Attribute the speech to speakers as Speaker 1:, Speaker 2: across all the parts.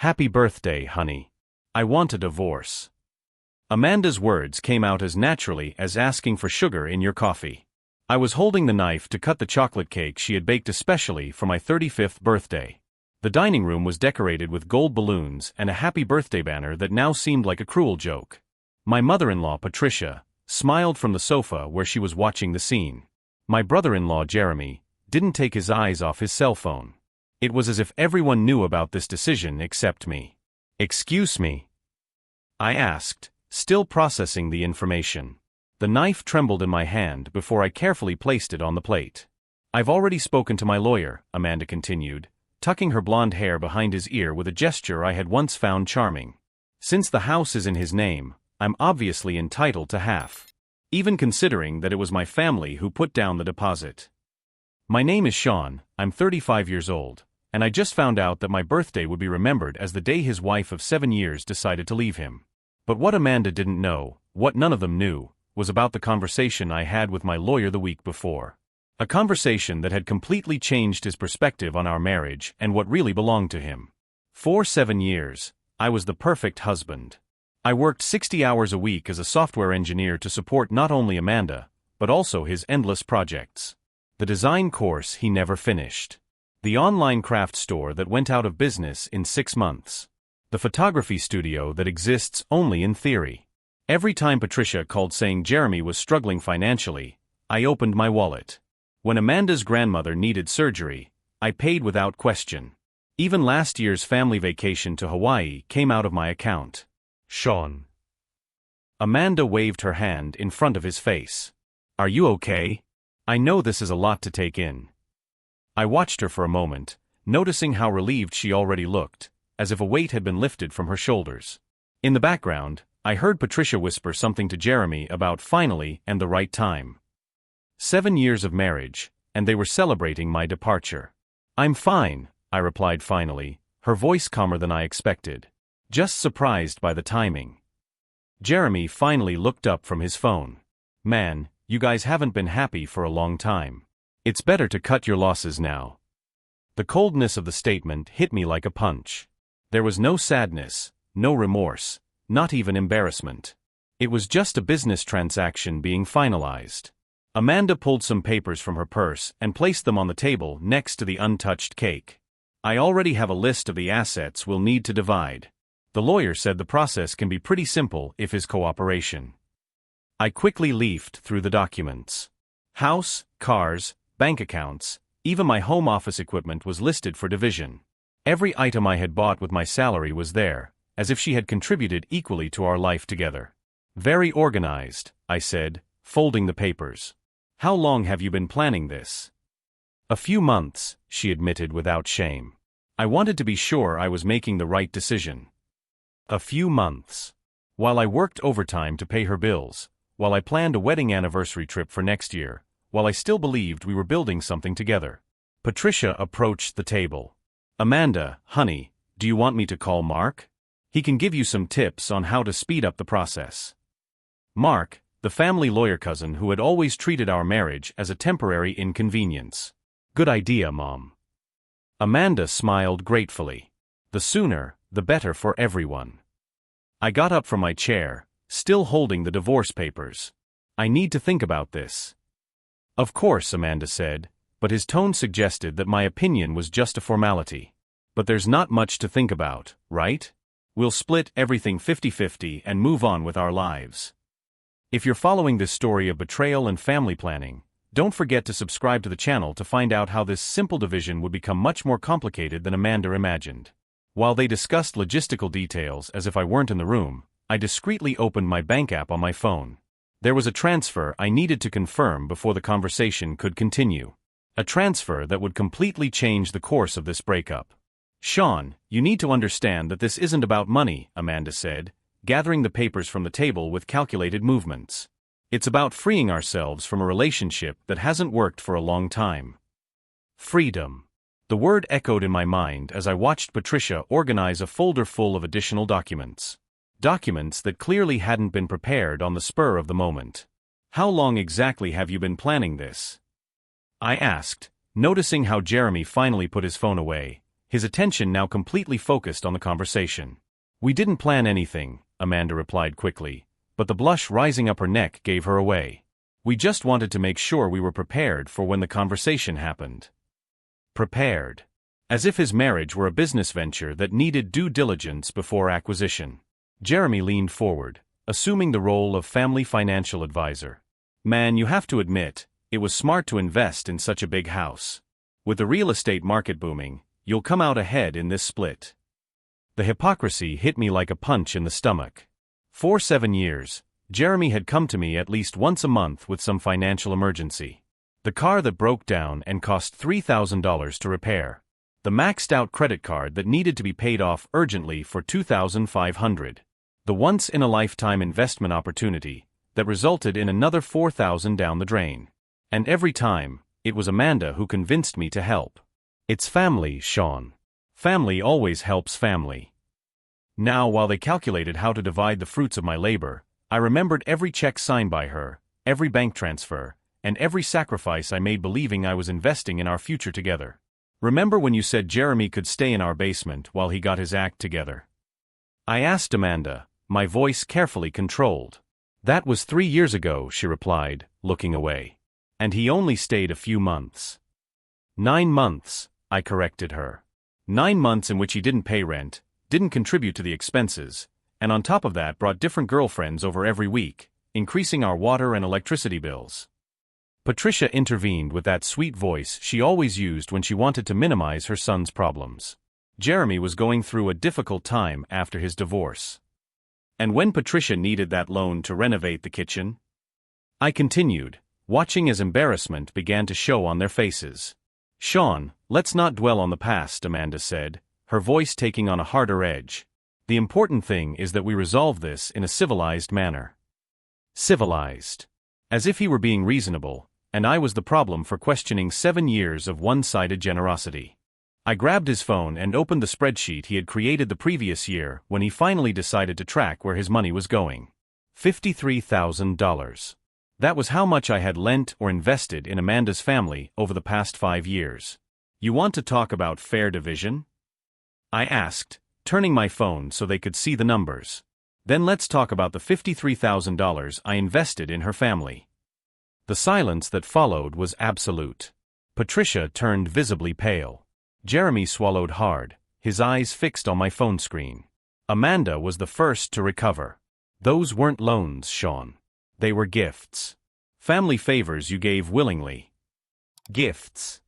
Speaker 1: Happy birthday, honey. I want a divorce. Amanda's words came out as naturally as asking for sugar in your coffee. I was holding the knife to cut the chocolate cake she had baked especially for my 35th birthday. The dining room was decorated with gold balloons and a happy birthday banner that now seemed like a cruel joke. My mother-in-law, Patricia, smiled from the sofa where she was watching the scene. My brother-in-law, Jeremy, didn't take his eyes off his cell phone. It was as if everyone knew about this decision except me. "Excuse me?" I asked, still processing the information. The knife trembled in my hand before I carefully placed it on the plate. "I've already spoken to my lawyer," Amanda continued, tucking her blonde hair behind his ear with a gesture I had once found charming. "Since the house is in his name, I'm obviously entitled to half. Even considering that it was my family who put down the deposit. My name is Sean, I'm 35 years old, and I just found out that my birthday would be remembered as the day his wife of 7 years decided to leave him. But what Amanda didn't know, what none of them knew, was about the conversation I had with my lawyer the week before. A conversation that had completely changed his perspective on our marriage and what really belonged to him. For 7 years, I was the perfect husband. I worked 60 hours a week as a software engineer to support not only Amanda, but also his endless projects. The design course he never finished. The online craft store that went out of business in 6 months. The photography studio that exists only in theory. Every time Patricia called saying Jeremy was struggling financially, I opened my wallet. When Amanda's grandmother needed surgery, I paid without question. Even last year's family vacation to Hawaii came out of my account. "Sean." Amanda waved her hand in front of his face. "Are you okay? I know this is a lot to take in." I watched her for a moment, noticing how relieved she already looked, as if a weight had been lifted from her shoulders. In the background, I heard Patricia whisper something to Jeremy about finally and the right time. 7 years of marriage, and they were celebrating my departure. "I'm fine," I replied finally, her voice calmer than I expected. Just surprised by the timing. Jeremy finally looked up from his phone. "Man, you guys haven't been happy for a long time. It's better to cut your losses now." The coldness of the statement hit me like a punch. There was no sadness, no remorse, not even embarrassment. It was just a business transaction being finalized. Amanda pulled some papers from her purse and placed them on the table next to the untouched cake. "I already have a list of the assets we'll need to divide. The lawyer said the process can be pretty simple if his cooperation." I quickly leafed through the documents. House, cars, bank accounts, even my home office equipment was listed for division. Every item I had bought with my salary was there, as if she had contributed equally to our life together. "Very organized," I said, folding the papers. "How long have you been planning this?" "A few months," she admitted without shame. "I wanted to be sure I was making the right decision." A few months. While I worked overtime to pay her bills, while I planned a wedding anniversary trip for next year, while I still believed we were building something together. Patricia approached the table. "Amanda, honey, do you want me to call Mark? He can give you some tips on how to speed up the process." Mark, the family lawyer cousin who had always treated our marriage as a temporary inconvenience. "Good idea, Mom." Amanda smiled gratefully. The sooner, the better for everyone. I got up from my chair, still holding the divorce papers. "I need to think about this." "Of course," Amanda said, but his tone suggested that my opinion was just a formality. "But there's not much to think about, right? We'll split everything 50-50 and move on with our lives." If you're following this story of betrayal and family planning, don't forget to subscribe to the channel to find out how this simple division would become much more complicated than Amanda imagined. While they discussed logistical details as if I weren't in the room, I discreetly opened my bank app on my phone. There was a transfer I needed to confirm before the conversation could continue. A transfer that would completely change the course of this breakup. "Sean, you need to understand that this isn't about money," Amanda said, gathering the papers from the table with calculated movements. "It's about freeing ourselves from a relationship that hasn't worked for a long time." Freedom. The word echoed in my mind as I watched Patricia organize a folder full of additional documents. Documents that clearly hadn't been prepared on the spur of the moment. "How long exactly have you been planning this?" I asked, noticing how Jeremy finally put his phone away, his attention now completely focused on the conversation. "We didn't plan anything," Amanda replied quickly, but the blush rising up her neck gave her away. "We just wanted to make sure we were prepared for when the conversation happened." Prepared. As if his marriage were a business venture that needed due diligence before acquisition. Jeremy leaned forward, assuming the role of family financial advisor. "Man, you have to admit, it was smart to invest in such a big house. With the real estate market booming, you'll come out ahead in this split." The hypocrisy hit me like a punch in the stomach. For 7 years, Jeremy had come to me at least once a month with some financial emergency. The car that broke down and cost $3,000 to repair. The maxed-out credit card that needed to be paid off urgently for $2,500. The once-in-a-lifetime investment opportunity that resulted in another $4,000 down the drain. And every time, it was Amanda who convinced me to help. "It's family, Sean. Family always helps family." Now, while they calculated how to divide the fruits of my labor, I remembered every check signed by her, every bank transfer, and every sacrifice I made believing I was investing in our future together. "Remember when you said Jeremy could stay in our basement while he got his act together?" I asked Amanda, my voice carefully controlled. "That was 3 years ago," she replied, looking away. "And he only stayed a few months." 9 months, I corrected her. 9 months in which he didn't pay rent, didn't contribute to the expenses, and on top of that brought different girlfriends over every week, increasing our water and electricity bills. Patricia intervened with that sweet voice she always used when she wanted to minimize her son's problems. Jeremy was going through a difficult time after his divorce. "And when Patricia needed that loan to renovate the kitchen?" I continued, watching as embarrassment began to show on their faces. "Sean, let's not dwell on the past," Amanda said, her voice taking on a harder edge. "The important thing is that we resolve this in a civilized manner." Civilized. As if he were being reasonable, and I was the problem for questioning 7 years of one-sided generosity. I grabbed his phone and opened the spreadsheet he had created the previous year when he finally decided to track where his money was going. $53,000. That was how much I had lent or invested in Amanda's family over the past 5 years. "You want to talk about fair division?" I asked, turning my phone so they could see the numbers. "Then let's talk about the $53,000 I invested in her family." The silence that followed was absolute. Patricia turned visibly pale. Jeremy swallowed hard, his eyes fixed on my phone screen. Amanda was the first to recover. "Those weren't loans, Sean. They were gifts. Family favors you gave willingly." Gifts.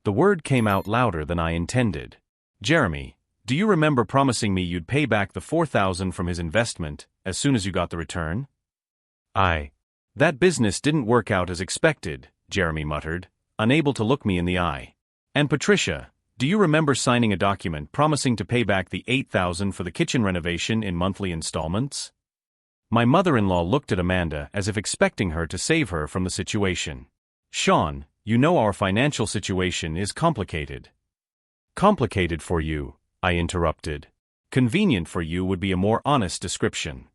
Speaker 1: The word came out louder than I intended. "Jeremy, do you remember promising me you'd pay back the $4,000 from his investment as soon as you got the return?" "That business didn't work out as expected," Jeremy muttered, unable to look me in the eye. "And Patricia, do you remember signing a document promising to pay back the $8,000 for the kitchen renovation in monthly installments?" My mother-in-law looked at Amanda as if expecting her to save her from the situation. "Sean, you know our financial situation is complicated." "Complicated for you," I interrupted. "Convenient for you would be a more honest description."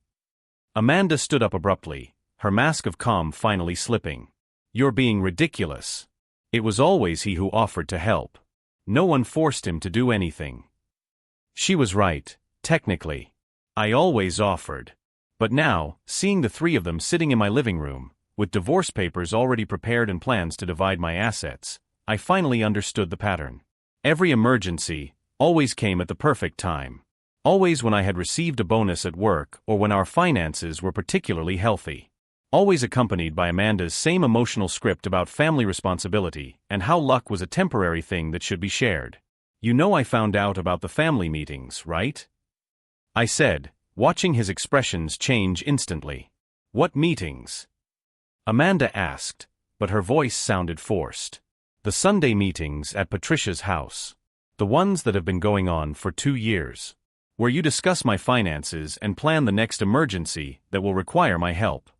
Speaker 1: Amanda stood up abruptly, her mask of calm finally slipping. "You're being ridiculous. It was always he who offered to help. No one forced him to do anything." She was right, technically. I always offered. But now, seeing the 3 of them sitting in my living room, with divorce papers already prepared and plans to divide my assets, I finally understood the pattern. Every emergency always came at the perfect time. Always when I had received a bonus at work or when our finances were particularly healthy. Always accompanied by Amanda's same emotional script about family responsibility and how luck was a temporary thing that should be shared. "You know I found out about the family meetings, right?" I said, watching his expressions change instantly. "What meetings?" Amanda asked, but her voice sounded forced. "The Sunday meetings at Patricia's house. The ones that have been going on for 2 years. Where you discuss my finances and plan the next emergency that will require my help."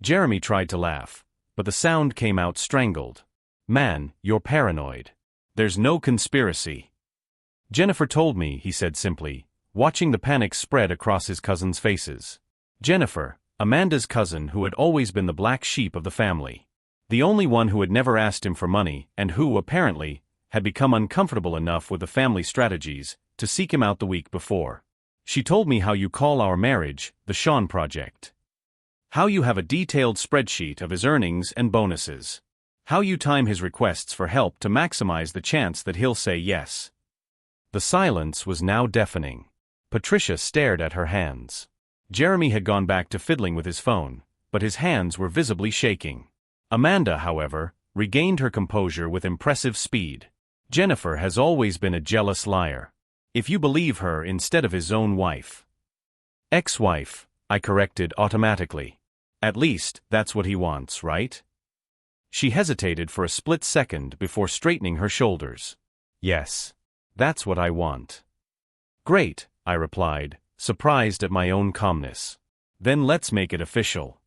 Speaker 1: Jeremy tried to laugh, but the sound came out strangled. "Man, you're paranoid. There's no conspiracy." "Jennifer told me," he said simply, watching the panic spread across his cousins' faces. Jennifer, Amanda's cousin who had always been the black sheep of the family. The only one who had never asked him for money and who, apparently, had become uncomfortable enough with the family strategies to seek him out the week before. She told me how you call our marriage the Sean Project. How you have a detailed spreadsheet of his earnings and bonuses. How you time his requests for help to maximize the chance that he'll say yes. The silence was now deafening. Patricia stared at her hands. Jeremy had gone back to fiddling with his phone, but his hands were visibly shaking. Amanda, however, regained her composure with impressive speed. Jennifer has always been a jealous liar. If you believe her instead of his own wife. Ex-wife, I corrected automatically. At least, that's what he wants, right? She hesitated for a split second before straightening her shoulders. Yes. That's what I want. Great, I replied, surprised at my own calmness. Then let's make it official.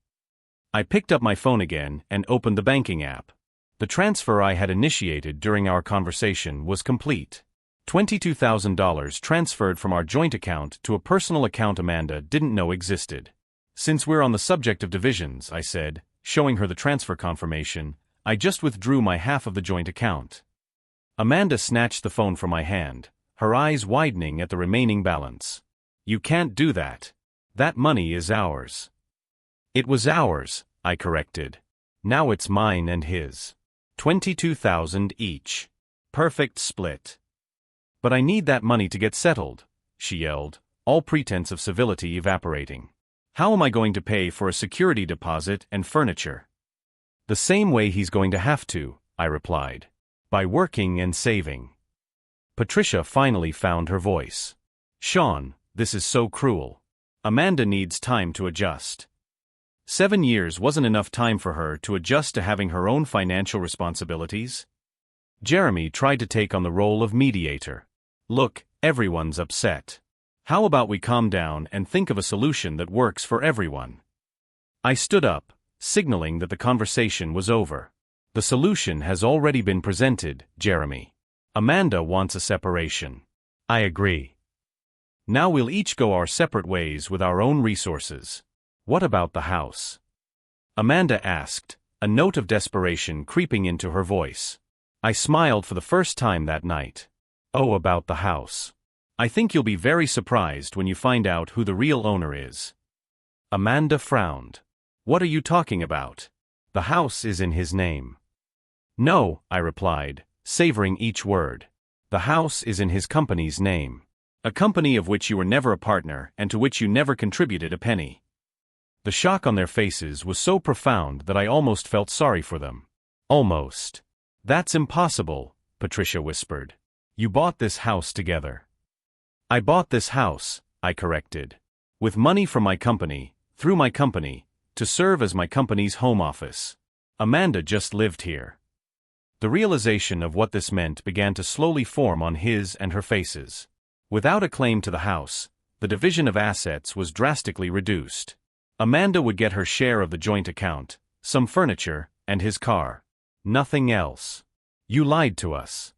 Speaker 1: I picked up my phone again and opened the banking app. The transfer I had initiated during our conversation was complete. $22,000 transferred from our joint account to a personal account Amanda didn't know existed. Since we're on the subject of divisions, I said, showing her the transfer confirmation, I just withdrew my half of the joint account. Amanda snatched the phone from my hand, her eyes widening at the remaining balance. You can't do that. That money is ours. It was ours, I corrected. Now it's mine and his. $22,000 each. Perfect split. But I need that money to get settled, she yelled, all pretense of civility evaporating. How am I going to pay for a security deposit and furniture? The same way he's going to have to, I replied. By working and saving. Patricia finally found her voice. Sean, this is so cruel. Amanda needs time to adjust. 7 years wasn't enough time for her to adjust to having her own financial responsibilities. Jeremy tried to take on the role of mediator. Look, everyone's upset. How about we calm down and think of a solution that works for everyone? I stood up, signaling that the conversation was over. The solution has already been presented, Jeremy. Amanda wants a separation. I agree. Now we'll each go our separate ways with our own resources. What about the house? Amanda asked, a note of desperation creeping into her voice. I smiled for the first time that night. Oh, about the house. I think you'll be very surprised when you find out who the real owner is. Amanda frowned. What are you talking about? The house is in his name. No, I replied, savoring each word. The house is in his company's name. A company of which you were never a partner and to which you never contributed a penny. The shock on their faces was so profound that I almost felt sorry for them. Almost. That's impossible, Patricia whispered. You bought this house together. I bought this house, I corrected. With money from my company, through my company, to serve as my company's home office. Amanda just lived here. The realization of what this meant began to slowly form on his and her faces. Without a claim to the house, the division of assets was drastically reduced. Amanda would get her share of the joint account, some furniture, and his car. Nothing else. You lied to us.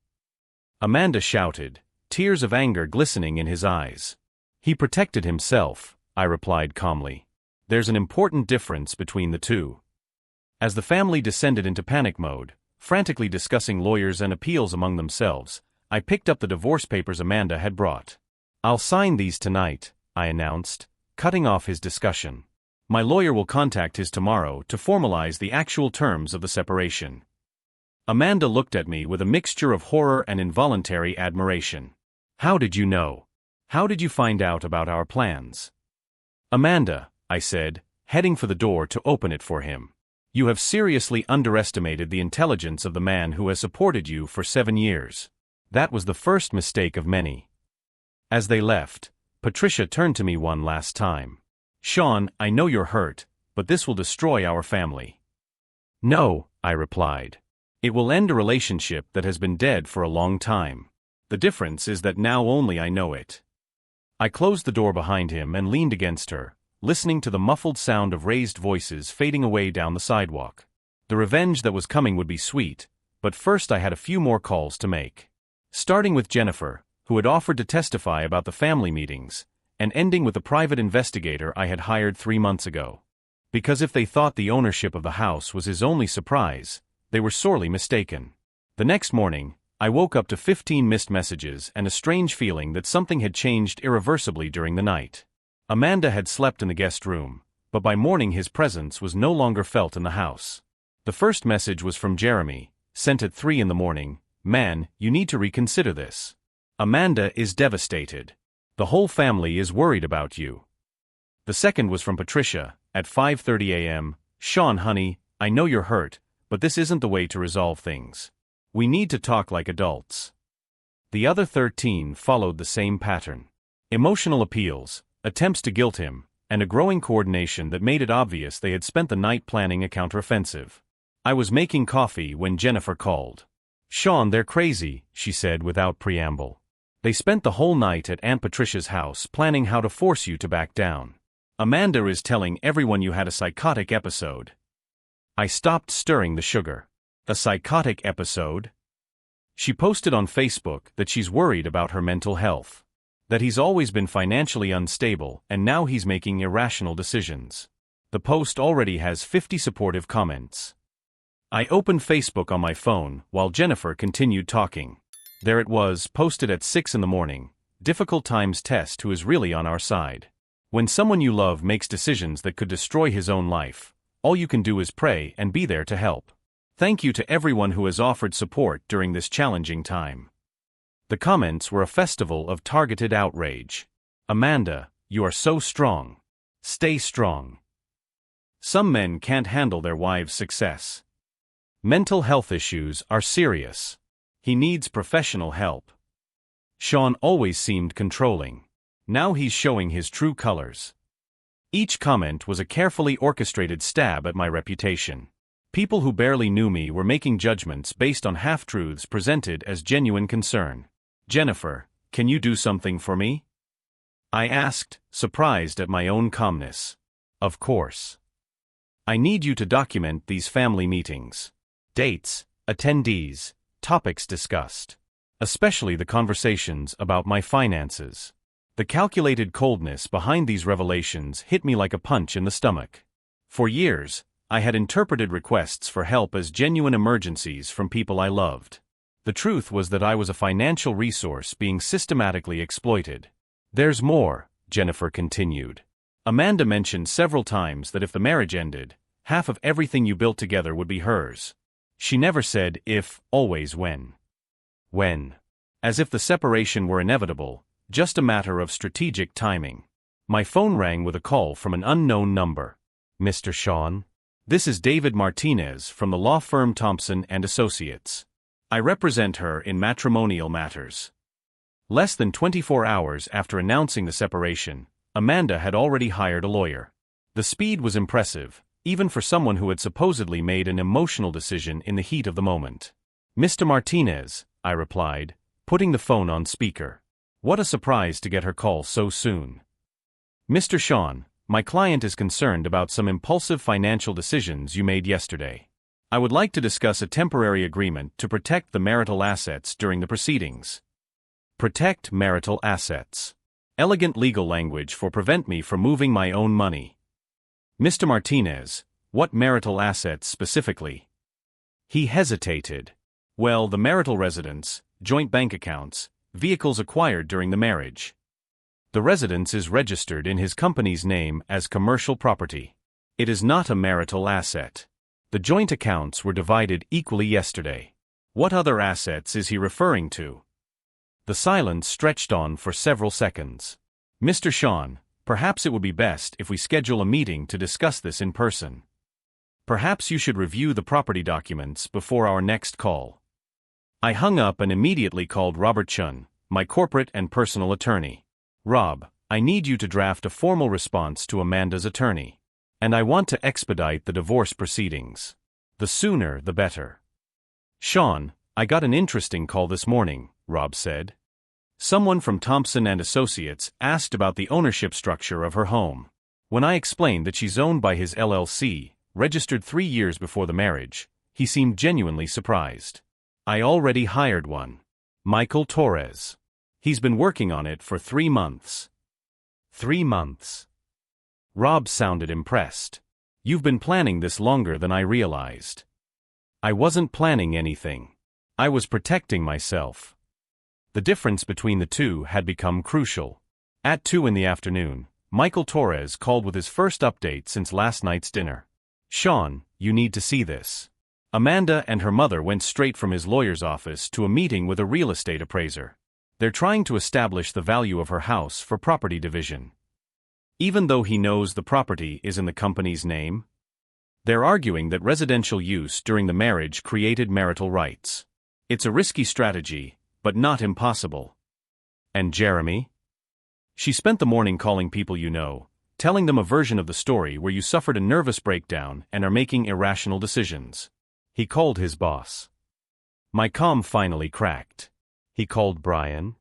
Speaker 1: Amanda shouted, tears of anger glistening in his eyes. He protected himself, I replied calmly. There's an important difference between the two. As the family descended into panic mode, frantically discussing lawyers and appeals among themselves, I picked up the divorce papers Amanda had brought. I'll sign these tonight, I announced, cutting off his discussion. My lawyer will contact his tomorrow to formalize the actual terms of the separation. Amanda looked at me with a mixture of horror and involuntary admiration. How did you know? How did you find out about our plans? Amanda, I said, heading for the door to open it for him. You have seriously underestimated the intelligence of the man who has supported you for 7 years. That was the first mistake of many. As they left, Patricia turned to me one last time. Sean, I know you're hurt, but this will destroy our family. No, I replied. It will end a relationship that has been dead for a long time. The difference is that now only I know it. I closed the door behind him and leaned against her, listening to the muffled sound of raised voices fading away down the sidewalk. The revenge that was coming would be sweet, but first I had a few more calls to make. Starting with Jennifer, who had offered to testify about the family meetings, and ending with the private investigator I had hired 3 months ago. Because if they thought the ownership of the house was his only surprise, they were sorely mistaken. The next morning, I woke up to 15 missed messages and a strange feeling that something had changed irreversibly during the night. Amanda had slept in the guest room, but by morning his presence was no longer felt in the house. The first message was from Jeremy, sent at 3 in the morning. "Man, you need to reconsider this. Amanda is devastated. The whole family is worried about you." The second was from Patricia, at 5:30 a.m. "Sean, honey, I know you're hurt, but this isn't the way to resolve things. We need to talk like adults." The other 13 followed the same pattern. Emotional appeals, attempts to guilt him, and a growing coordination that made it obvious they had spent the night planning a counteroffensive. I was making coffee when Jennifer called. "Sean, they're crazy," she said without preamble. "They spent the whole night at Aunt Patricia's house planning how to force you to back down. Amanda is telling everyone you had a psychotic episode." I stopped stirring the sugar. "A psychotic episode?" She posted on Facebook that she's worried about her mental health. That he's always been financially unstable and now he's making irrational decisions. The post already has 50 supportive comments. I opened Facebook on my phone while Jennifer continued talking. There it was, posted at 6 in the morning. "Difficult times test who is really on our side. When someone you love makes decisions that could destroy his own life, all you can do is pray and be there to help. Thank you to everyone who has offered support during this challenging time." The comments were a festival of targeted outrage. "Amanda, you are so strong. Stay strong. Some men can't handle their wives' success. Mental health issues are serious. He needs professional help. Sean always seemed controlling. Now he's showing his true colors." Each comment was a carefully orchestrated stab at my reputation. People who barely knew me were making judgments based on half-truths presented as genuine concern. "Jennifer, can you do something for me?" I asked, surprised at my own calmness. "Of course. I need you to document these family meetings. Dates, attendees, topics discussed. Especially the conversations about my finances." The calculated coldness behind these revelations hit me like a punch in the stomach. For years, I had interpreted requests for help as genuine emergencies from people I loved. The truth was that I was a financial resource being systematically exploited. "There's more," Jennifer continued. "Amanda mentioned several times that if the marriage ended, half of everything you built together would be hers. She never said if, always when. When. As if the separation were inevitable, just a matter of strategic timing." My phone rang with a call from an unknown number. "Mr. Sean? This is David Martinez from the law firm Thompson & Associates. I represent her in matrimonial matters." Less than 24 hours after announcing the separation, Amanda had already hired a lawyer. The speed was impressive, even for someone who had supposedly made an emotional decision in the heat of the moment. "Mr. Martinez," I replied, putting the phone on speaker. What a surprise to get her call so soon. "Mr. Sean, my client is concerned about some impulsive financial decisions you made yesterday. I would like to discuss a temporary agreement to protect the marital assets during the proceedings." Protect marital assets. Elegant legal language for prevent me from moving my own money. "Mr. Martinez, what marital assets specifically?" He hesitated. "Well, the marital residence, joint bank accounts, vehicles acquired during the marriage. The residence is registered in his company's name as commercial property. It is not a marital asset. The joint accounts were divided equally yesterday. What other assets is he referring to?" The silence stretched on for several seconds. "Mr. Sean, perhaps it would be best if we schedule a meeting to discuss this in person. Perhaps you should review the property documents before our next call." I hung up and immediately called Robert Chun, my corporate and personal attorney. "Rob, I need you to draft a formal response to Amanda's attorney. And I want to expedite the divorce proceedings. The sooner the better." "Sean, I got an interesting call this morning," Rob said. "Someone from Thompson & Associates asked about the ownership structure of her home. When I explained that she's owned by his LLC, registered 3 years before the marriage, he seemed genuinely surprised. I already hired one. Michael Torres. He's been working on it for 3 months. 3 months. Rob sounded impressed. "You've been planning this longer than I realized." "I wasn't planning anything. I was protecting myself. The difference between the two had become crucial. At 2 in the afternoon, Michael Torres called with his first update since last night's dinner. "Sean, you need to see this." Amanda and her mother went straight from his lawyer's office to a meeting with a real estate appraiser. They're trying to establish the value of her house for property division. Even though he knows the property is in the company's name, they're arguing that residential use during the marriage created marital rights. It's a risky strategy, but not impossible. And Jeremy? She spent the morning calling people you know, telling them a version of the story where you suffered a nervous breakdown and are making irrational decisions. He called his boss. My comm finally cracked. He called Brian.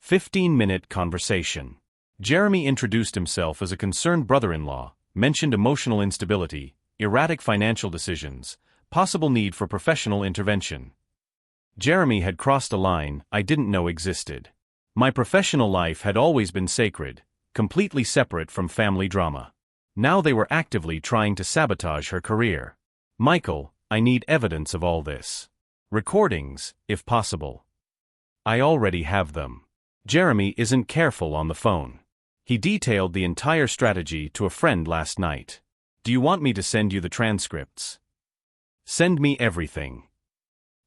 Speaker 1: 15-minute conversation. Jeremy introduced himself as a concerned brother-in-law, mentioned emotional instability, erratic financial decisions, possible need for professional intervention. Jeremy had crossed a line I didn't know existed. My professional life had always been sacred, completely separate from family drama. Now they were actively trying to sabotage her career. "Michael, I need evidence of all this. Recordings, if possible." "I already have them." Jeremy isn't careful on the phone. He detailed the entire strategy to a friend last night. "Do you want me to send you the transcripts?" "Send me everything."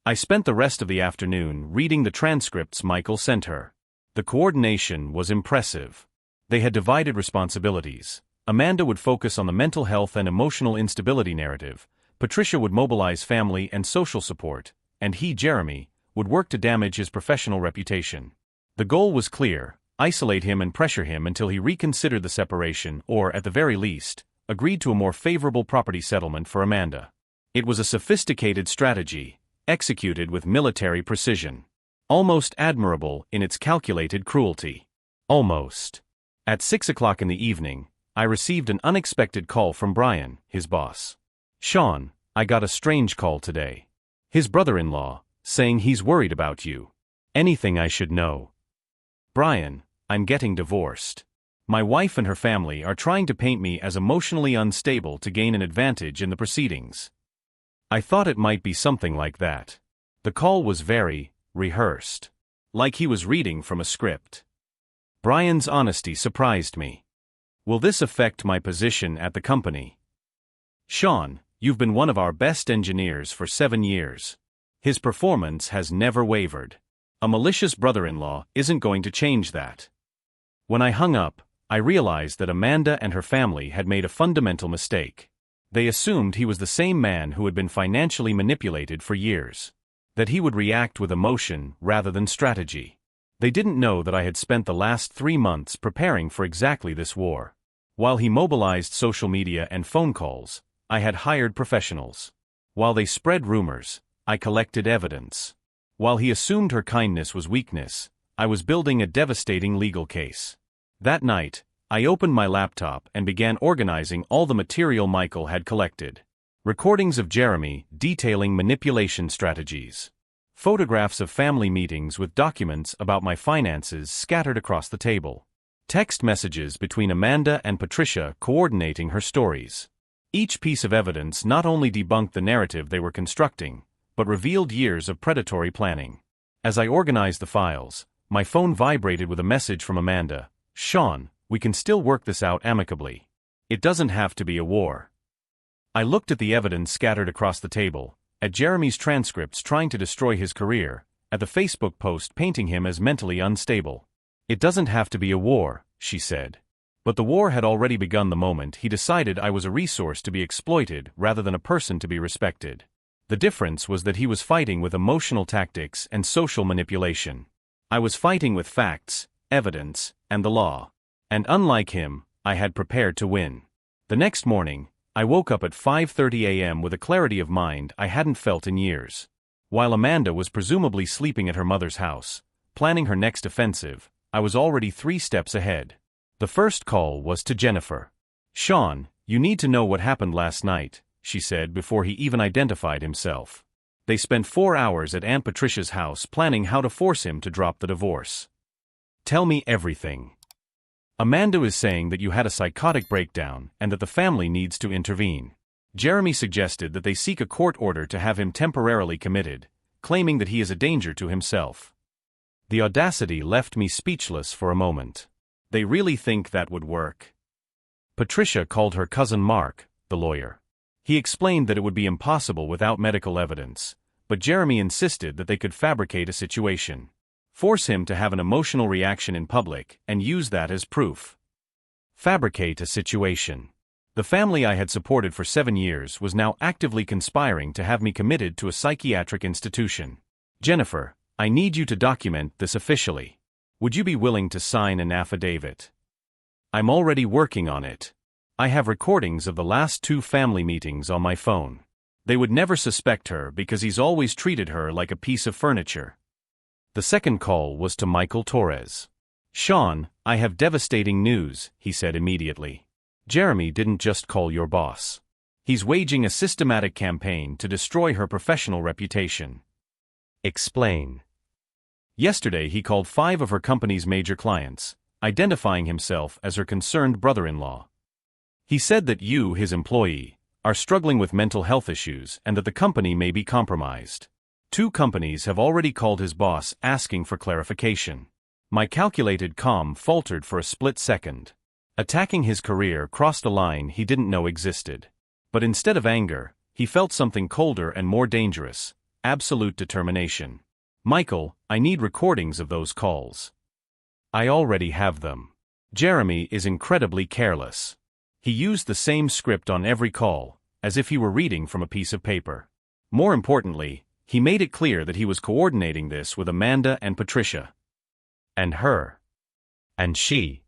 Speaker 1: I spent the rest of the afternoon reading the transcripts Michael sent her. The coordination was impressive. They had divided responsibilities. Amanda would focus on the mental health and emotional instability narrative, Patricia would mobilize family and social support, and he, Jeremy, would work to damage his professional reputation. The goal was clear: isolate him and pressure him until he reconsidered the separation or, at the very least, agreed to a more favorable property settlement for Amanda. It was a sophisticated strategy, executed with military precision. Almost admirable in its calculated cruelty. Almost. At 6 o'clock in the evening, I received an unexpected call from Brian, his boss. "Sean, I got a strange call today. His brother-in-law, saying he's worried about you. Anything I should know?" "Brian, I'm getting divorced. My wife and her family are trying to paint me as emotionally unstable to gain an advantage in the proceedings." I thought it might be something like that. The call was very rehearsed. Like he was reading from a script. Brian's honesty surprised me. "Will this affect my position at the company?" "Sean, you've been one of our best engineers for 7 years. His performance has never wavered. A malicious brother-in-law isn't going to change that." When I hung up, I realized that Amanda and her family had made a fundamental mistake. They assumed he was the same man who had been financially manipulated for years. That he would react with emotion rather than strategy. They didn't know that I had spent the last 3 months preparing for exactly this war. While he mobilized social media and phone calls, I had hired professionals. While they spread rumors, I collected evidence. While he assumed her kindness was weakness, I was building a devastating legal case. That night, I opened my laptop and began organizing all the material Michael had collected. Recordings of Jeremy detailing manipulation strategies. Photographs of family meetings with documents about my finances scattered across the table. Text messages between Amanda and Patricia coordinating her stories. Each piece of evidence not only debunked the narrative they were constructing, but revealed years of predatory planning. As I organized the files, my phone vibrated with a message from Amanda. "Sean, we can still work this out amicably. It doesn't have to be a war." I looked at the evidence scattered across the table, at Jeremy's transcripts trying to destroy his career, at the Facebook post painting him as mentally unstable. "It doesn't have to be a war," she said. But the war had already begun the moment he decided I was a resource to be exploited rather than a person to be respected. The difference was that he was fighting with emotional tactics and social manipulation. I was fighting with facts, evidence, and the law. And unlike him, I had prepared to win. The next morning, I woke up at 5:30 a.m. with a clarity of mind I hadn't felt in years. While Amanda was presumably sleeping at her mother's house, planning her next offensive, I was already 3 steps ahead. The first call was to Jennifer. "Sean, you need to know what happened last night," she said before he even identified himself. They spent 4 hours at Aunt Patricia's house planning how to force him to drop the divorce. "Tell me everything." "Amanda is saying that you had a psychotic breakdown and that the family needs to intervene. Jeremy suggested that they seek a court order to have him temporarily committed, claiming that he is a danger to himself. The audacity left me speechless for a moment. They really think that would work? Patricia called her cousin Mark, the lawyer. He explained that it would be impossible without medical evidence, but Jeremy insisted that they could fabricate a situation. Force him to have an emotional reaction in public and use that as proof. Fabricate a situation. The family I had supported for 7 years was now actively conspiring to have me committed to a psychiatric institution. Jennifer, I need you to document this officially. Would you be willing to sign an affidavit? I'm already working on it. I have recordings of the last 2 family meetings on my phone. They would never suspect her because he's always treated her like a piece of furniture. The second call was to Michael Torres. Sean, I have devastating news, he said immediately. Jeremy didn't just call your boss. He's waging a systematic campaign to destroy her professional reputation. Explain. Yesterday he called 5 of her company's major clients, identifying himself as her concerned brother-in-law. He said that you, his employee, are struggling with mental health issues and that the company may be compromised. 2 companies have already called his boss asking for clarification. My calculated calm faltered for a split second. Attacking his career crossed a line he didn't know existed. But instead of anger, he felt something colder and more dangerous: absolute determination. Michael, I need recordings of those calls. I already have them. Jeremy is incredibly careless. He used the same script on every call, as if he were reading from a piece of paper. More importantly, he made it clear that he was coordinating this with Amanda and Patricia. And her. And she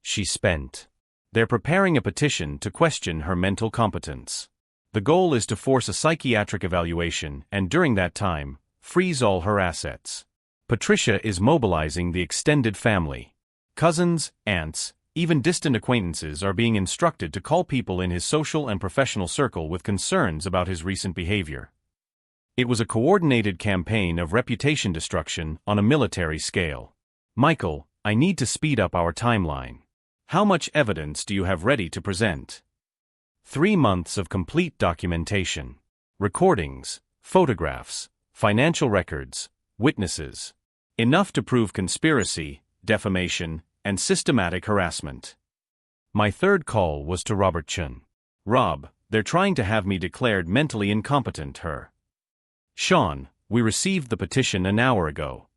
Speaker 1: spent. They're preparing a petition to question her mental competence. The goal is to force a psychiatric evaluation and during that time, freeze all her assets. Patricia is mobilizing the extended family. Cousins, aunts, even distant acquaintances are being instructed to call people in his social and professional circle with concerns about his recent behavior. It was a coordinated campaign of reputation destruction on a military scale. Michael, I need to speed up our timeline. How much evidence do you have ready to present? 3 months of complete documentation. Recordings, photographs, financial records, witnesses. Enough to prove conspiracy, defamation, and systematic harassment. My third call was to Robert Chun. Rob, they're trying to have me declared mentally incompetent. Sean, we received the petition an hour ago.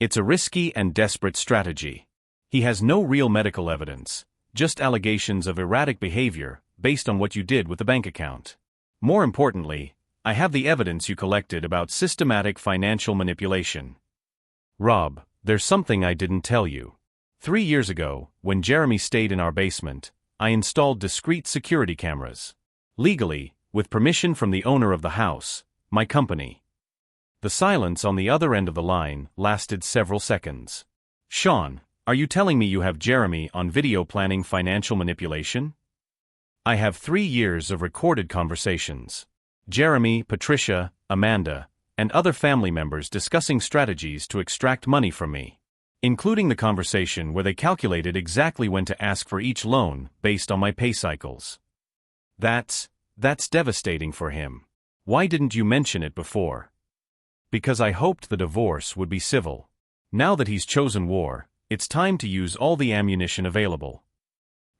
Speaker 1: It's a risky and desperate strategy. He has no real medical evidence, just allegations of erratic behavior based on what you did with the bank account. More importantly, I have the evidence you collected about systematic financial manipulation. Rob, there's something I didn't tell you. 3 years ago, when Jeremy stayed in our basement, I installed discrete security cameras. Legally, with permission from the owner of the house, my company. The silence on the other end of the line lasted several seconds. Sean, are you telling me you have Jeremy on video planning financial manipulation? I have 3 years of recorded conversations. Jeremy, Patricia, Amanda, and other family members discussing strategies to extract money from me, including the conversation where they calculated exactly when to ask for each loan based on my pay cycles. That's devastating for him. Why didn't you mention it before? Because I hoped the divorce would be civil. Now that he's chosen war, it's time to use all the ammunition available.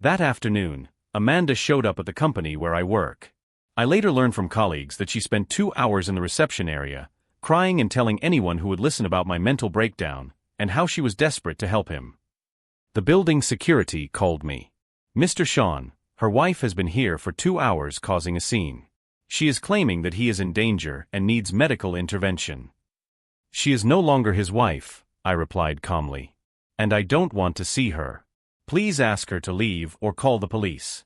Speaker 1: That afternoon, Amanda showed up at the company where I work. I later learned from colleagues that she spent 2 hours in the reception area, crying and telling anyone who would listen about my mental breakdown, and how she was desperate to help him. The building security called me. Mr. Sean, her wife has been here for 2 hours causing a scene. She is claiming that he is in danger and needs medical intervention. She is no longer his wife, I replied calmly. And I don't want to see her. Please ask her to leave or call the police.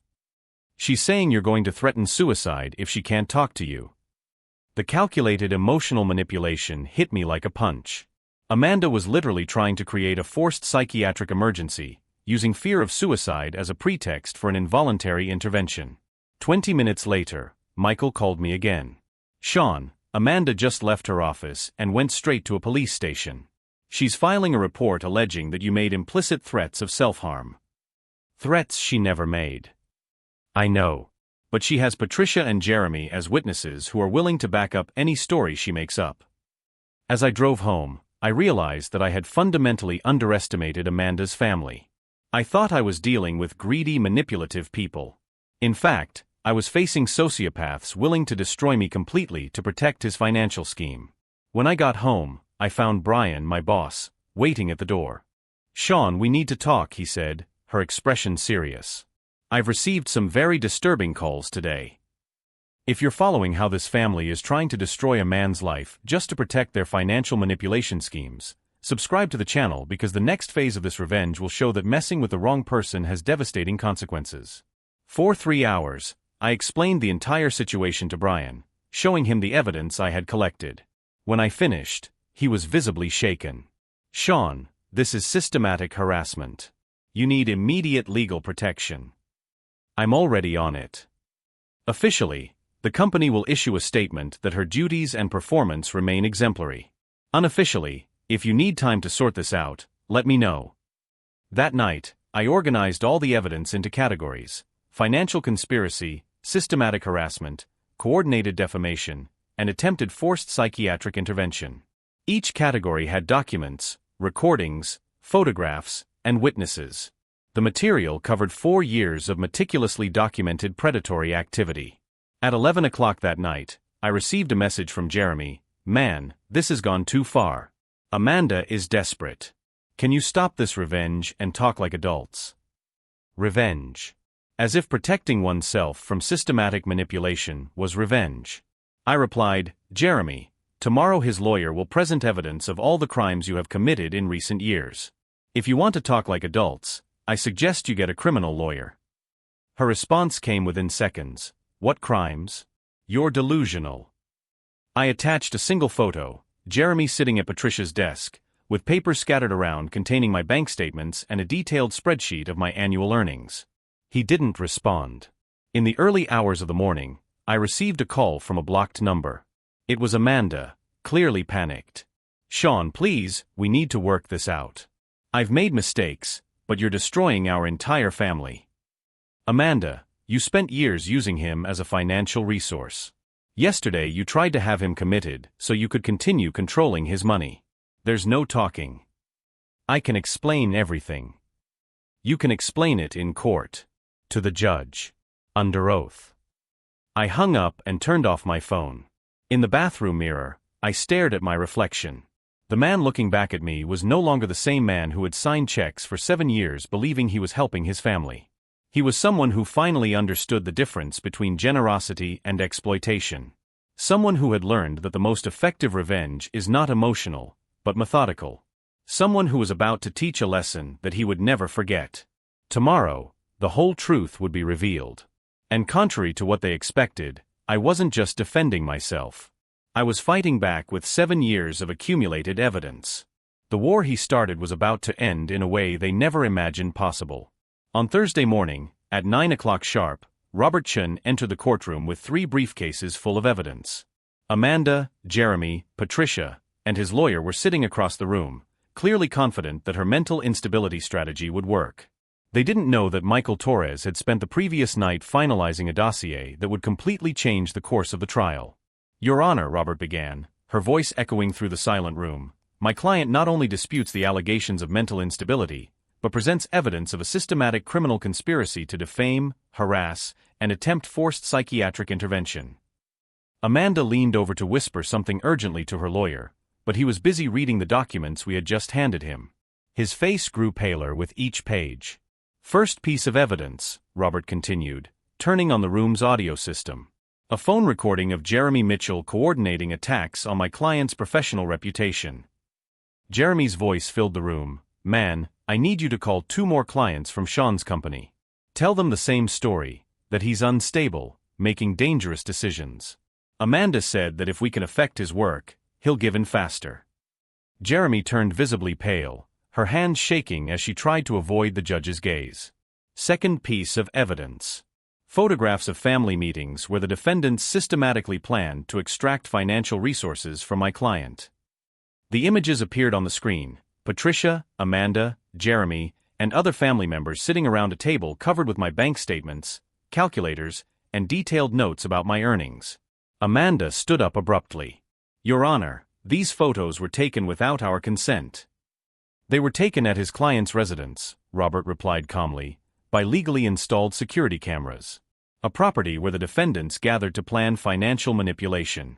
Speaker 1: She's saying you're going to threaten suicide if she can't talk to you. The calculated emotional manipulation hit me like a punch. Amanda was literally trying to create a forced psychiatric emergency, using fear of suicide as a pretext for an involuntary intervention. 20 minutes later, Michael called me again. Sean, Amanda just left her office and went straight to a police station. She's filing a report alleging that you made implicit threats of self-harm. Threats she never made. I know. But she has Patricia and Jeremy as witnesses who are willing to back up any story she makes up. As I drove home, I realized that I had fundamentally underestimated Amanda's family. I thought I was dealing with greedy, manipulative people. In fact, I was facing sociopaths willing to destroy me completely to protect his financial scheme. When I got home, I found Brian, my boss, waiting at the door. "Sean, we need to talk," he said, her expression serious. "I've received some very disturbing calls today. If you're following how this family is trying to destroy a man's life just to protect their financial manipulation schemes, subscribe to the channel because the next phase of this revenge will show that messing with the wrong person has devastating consequences." For 3 hours, I explained the entire situation to Brian, showing him the evidence I had collected. When I finished, he was visibly shaken. "Sean, this is systematic harassment. You need immediate legal protection." "I'm already on it." Officially, the company will issue a statement that her duties and performance remain exemplary. Unofficially, if you need time to sort this out, let me know. That night, I organized all the evidence into categories: financial conspiracy, systematic harassment, coordinated defamation, and attempted forced psychiatric intervention. Each category had documents, recordings, photographs, and witnesses. The material covered 4 years of meticulously documented predatory activity. At 11 o'clock that night, I received a message from Jeremy. "Man, this has gone too far. Amanda is desperate. Can you stop this revenge and talk like adults?" Revenge. As if protecting oneself from systematic manipulation was revenge. I replied, "Jeremy, tomorrow his lawyer will present evidence of all the crimes you have committed in recent years. If you want to talk like adults, I suggest you get a criminal lawyer." Her response came within seconds. "What crimes? You're delusional." I attached a single photo, Jeremy sitting at Patricia's desk, with papers scattered around containing my bank statements and a detailed spreadsheet of my annual earnings. He didn't respond. In the early hours of the morning, I received a call from a blocked number. It was Amanda, clearly panicked. "Sean, please, we need to work this out. I've made mistakes, but you're destroying our entire family. Amanda, you spent years using him as a financial resource. Yesterday you tried to have him committed so you could continue controlling his money. There's no talking. I can explain everything. You can explain it in court. To the judge. Under oath." I hung up and turned off my phone. In the bathroom mirror, I stared at my reflection. The man looking back at me was no longer the same man who had signed checks for 7 years believing he was helping his family. He was someone who finally understood the difference between generosity and exploitation. Someone who had learned that the most effective revenge is not emotional, but methodical. Someone who was about to teach a lesson that he would never forget. Tomorrow, the whole truth would be revealed. And contrary to what they expected, I wasn't just defending myself. I was fighting back with 7 years of accumulated evidence. The war he started was about to end in a way they never imagined possible. On Thursday morning, at 9 o'clock sharp, Robert Chun entered the courtroom with 3 briefcases full of evidence. Amanda, Jeremy, Patricia, and his lawyer were sitting across the room, clearly confident that her mental instability strategy would work. They didn't know that Michael Torres had spent the previous night finalizing a dossier that would completely change the course of the trial. "Your Honor," Robert began, her voice echoing through the silent room, "my client not only disputes the allegations of mental instability, but presents evidence of a systematic criminal conspiracy to defame, harass, and attempt forced psychiatric intervention." Amanda leaned over to whisper something urgently to her lawyer, but he was busy reading the documents we had just handed him. His face grew paler with each page. "First piece of evidence," Robert continued, turning on the room's audio system. "A phone recording of Jeremy Mitchell coordinating attacks on my client's professional reputation." Jeremy's voice filled the room. "Man, I need you to call 2 more clients from Sean's company. Tell them the same story, that he's unstable, making dangerous decisions. Amanda said that if we can affect his work, he'll give in faster." Jeremy turned visibly pale, her hands shaking as she tried to avoid the judge's gaze. Second piece of evidence. Photographs of family meetings where the defendants systematically planned to extract financial resources from my client. The images appeared on the screen: Patricia, Amanda, Jeremy, and other family members sitting around a table covered with my bank statements, calculators, and detailed notes about my earnings. Amanda stood up abruptly. "Your Honor, These photos were taken without our consent. They were taken at his client's residence, Robert replied calmly, by legally installed security cameras. A property where the defendants gathered to plan financial manipulation.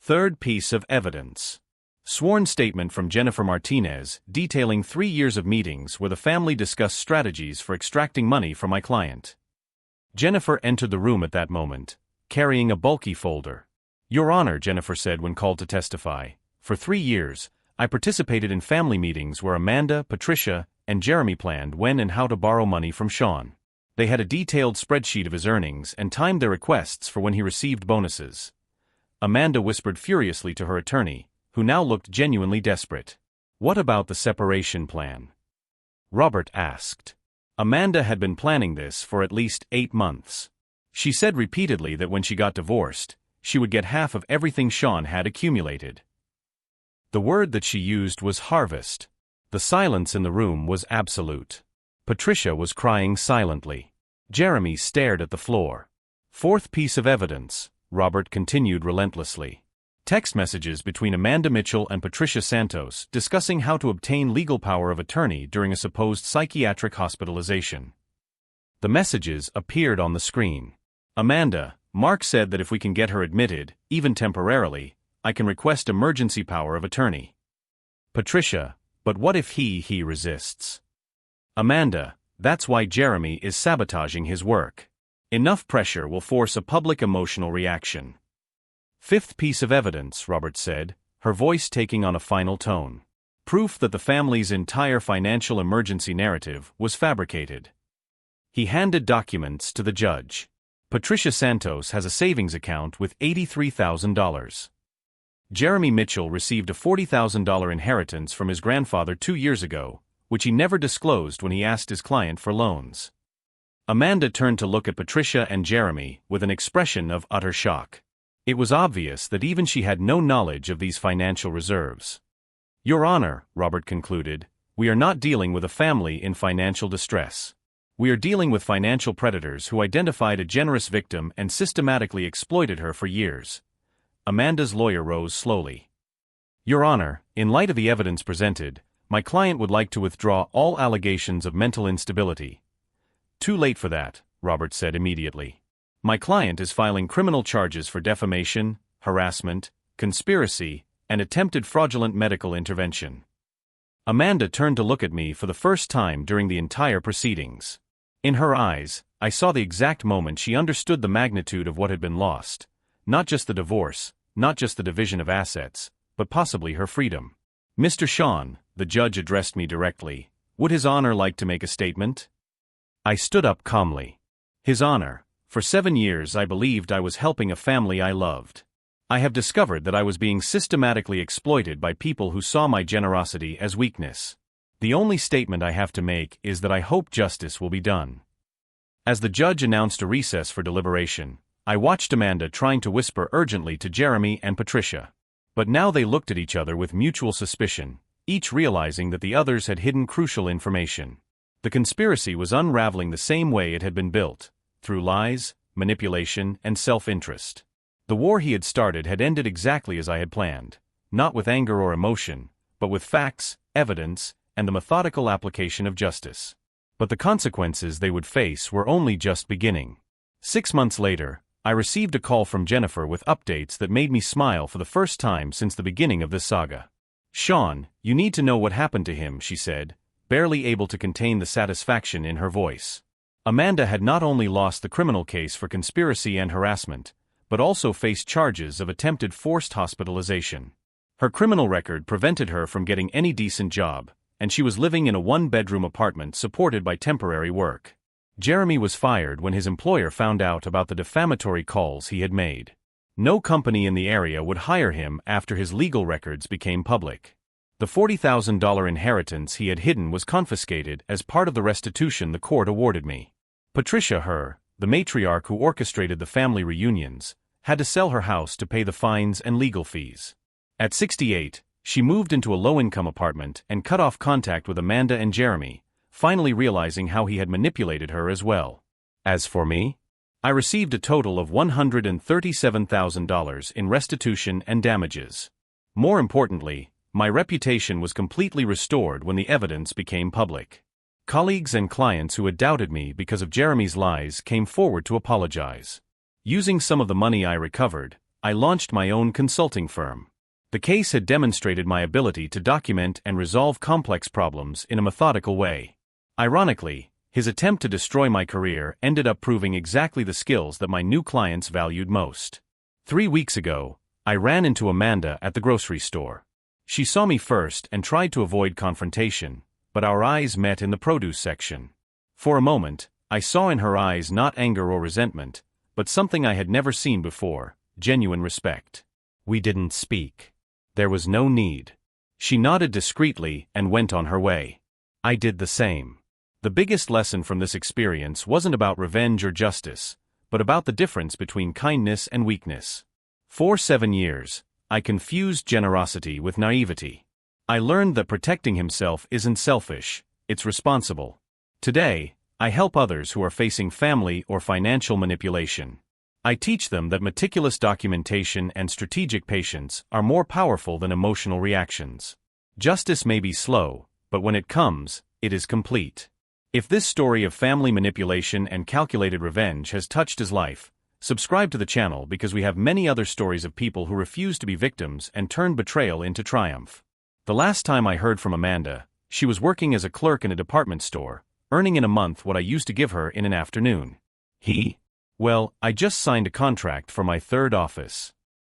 Speaker 1: Third piece of evidence. Sworn statement from Jennifer Martinez detailing 3 years of meetings where the family discussed strategies for extracting money from my client. Jennifer entered the room at that moment, carrying a bulky folder. Your Honor, Jennifer said when called to testify, for 3 years, I participated in family meetings where Amanda, Patricia, and Jeremy planned when and how to borrow money from Sean. They had a detailed spreadsheet of his earnings and timed their requests for when he received bonuses. Amanda whispered furiously to her attorney, who now looked genuinely desperate. What about the separation plan? Robert asked. Amanda had been planning this for at least 8 months. She said repeatedly that when she got divorced, she would get half of everything Sean had accumulated. The word that she used was harvest. The silence in the room was absolute. Patricia was crying silently. Jeremy stared at the floor. Fourth piece of evidence, Robert continued relentlessly. Text messages between Amanda Mitchell and Patricia Santos discussing how to obtain legal power of attorney during a supposed psychiatric hospitalization. The messages appeared on the screen. Amanda, Mark said that if we can get her admitted, even temporarily, I can request emergency power of attorney. Patricia, but what if he resists? Amanda, that's why Jeremy is sabotaging his work. Enough pressure will force a public emotional reaction. Fifth piece of evidence, Robert said, her voice taking on a final tone. Proof that the family's entire financial emergency narrative was fabricated. He handed documents to the judge. Patricia Santos has a savings account with $83,000. Jeremy Mitchell received a $40,000 inheritance from his grandfather 2 years ago, which he never disclosed when he asked his client for loans. Amanda turned to look at Patricia and Jeremy with an expression of utter shock. It was obvious that even she had no knowledge of these financial reserves. Your Honor, Robert concluded, we are not dealing with a family in financial distress. We are dealing with financial predators who identified a generous victim and systematically exploited her for years. Amanda's lawyer rose slowly. Your Honor, in light of the evidence presented, my client would like to withdraw all allegations of mental instability. Too late for that, Robert said immediately. My client is filing criminal charges for defamation, harassment, conspiracy, and attempted fraudulent medical intervention. Amanda turned to look at me for the first time during the entire proceedings. In her eyes, I saw the exact moment she understood the magnitude of what had been lost. Not just the divorce, not just the division of assets, but possibly her freedom. Mr. Sean, the judge addressed me directly, would His Honor like to make a statement? I stood up calmly. His Honor, for 7 years I believed I was helping a family I loved. I have discovered that I was being systematically exploited by people who saw my generosity as weakness. The only statement I have to make is that I hope justice will be done. As the judge announced a recess for deliberation, I watched Amanda trying to whisper urgently to Jeremy and Patricia. But now they looked at each other with mutual suspicion, each realizing that the others had hidden crucial information. The conspiracy was unraveling the same way it had been built, through lies, manipulation, and self-interest. The war he had started had ended exactly as I had planned, not with anger or emotion, but with facts, evidence, and the methodical application of justice. But the consequences they would face were only just beginning. 6 months later, I received a call from Jennifer with updates that made me smile for the first time since the beginning of this saga. Sean, you need to know what happened to him, she said, barely able to contain the satisfaction in her voice. Amanda had not only lost the criminal case for conspiracy and harassment, but also faced charges of attempted forced hospitalization. Her criminal record prevented her from getting any decent job, and she was living in a 1-bedroom apartment supported by temporary work. Jeremy was fired when his employer found out about the defamatory calls he had made. No company in the area would hire him after his legal records became public. The $40,000 inheritance he had hidden was confiscated as part of the restitution the court awarded me. Patricia, the matriarch who orchestrated the family reunions, had to sell her house to pay the fines and legal fees. At 68, she moved into a low-income apartment and cut off contact with Amanda and Jeremy, finally realizing how he had manipulated her as well. As for me, I received a total of $137,000 in restitution and damages. More importantly, my reputation was completely restored when the evidence became public. Colleagues and clients who had doubted me because of Jeremy's lies came forward to apologize. Using some of the money I recovered, I launched my own consulting firm. The case had demonstrated my ability to document and resolve complex problems in a methodical way. Ironically, his attempt to destroy my career ended up proving exactly the skills that my new clients valued most. 3 weeks ago, I ran into Amanda at the grocery store. She saw me first and tried to avoid confrontation, but our eyes met in the produce section. For a moment, I saw in her eyes not anger or resentment, but something I had never seen before, genuine respect. We didn't speak. There was no need. She nodded discreetly and went on her way. I did the same. The biggest lesson from this experience wasn't about revenge or justice, but about the difference between kindness and weakness. For 7 years, I confused generosity with naivety. I learned that protecting himself isn't selfish, it's responsible. Today, I help others who are facing family or financial manipulation. I teach them that meticulous documentation and strategic patience are more powerful than emotional reactions. Justice may be slow, but when it comes, it is complete. If this story of family manipulation and calculated revenge has touched his life, subscribe to the channel because we have many other stories of people who refuse to be victims and turn betrayal into triumph. The last time I heard from Amanda, she was working as a clerk in a department store, earning in a month what I used to give her in an afternoon. Well, I just signed a contract for my 3rd office.